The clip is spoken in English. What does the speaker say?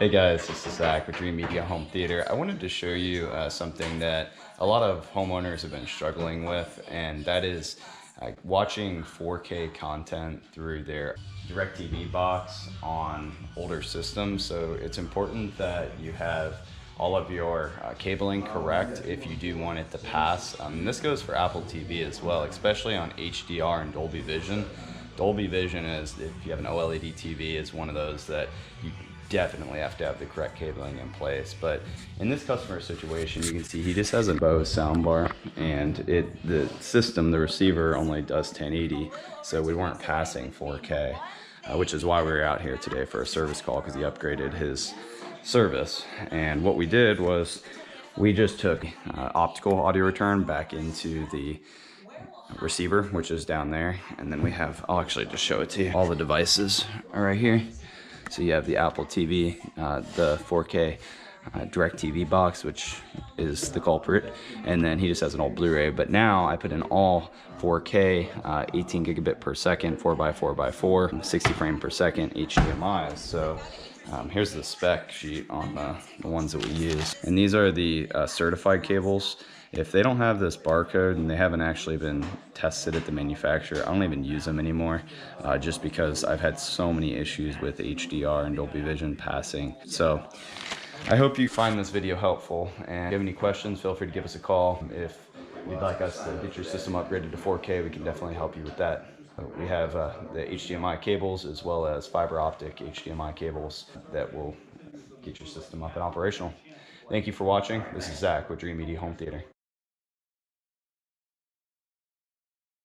Hey guys, this is Zach with Dreamedia Home Theater. I wanted to show you something that a lot of homeowners have been struggling with, and that is watching 4K content through their DirecTV box on older systems. So it's important that you have all of your cabling correct if you do want it to pass. And this goes for Apple TV as well, especially on HDR and Dolby Vision. Dolby Vision is, if you have an OLED TV, is one of those that you definitely have to have the correct cabling in place. But in this customer situation, you can see he just has a Bose soundbar, and the system, the receiver, only does 1080, so we weren't passing 4K, which is why we were out here today for a service call, because he upgraded his service. And what we did was we just took optical audio return back into the receiver, which is down there, and then we have, I'll actually just show it to you, all the devices are right here. So you have the Apple TV, the 4K DirecTV box, which is the culprit, and then he just has an old Blu-ray. But now I put in all 4K, 18 gigabit per second, 4x4x4, 60 frame per second HDMI. So here's the spec sheet on the ones that we use, and these are the certified cables. If they don't have this barcode and they haven't actually been tested at the manufacturer, I don't even use them anymore, just because I've had so many issues with HDR and Dolby Vision passing. So I hope you find this video helpful, and if you have any questions, feel free to give us a call. If you'd like us to get your system upgraded to 4K, we can definitely help you with that. We have the HDMI cables as well as fiber optic HDMI cables that will get your system up and operational. Thank you for watching. This is Zach with Dreamedia Home Theater.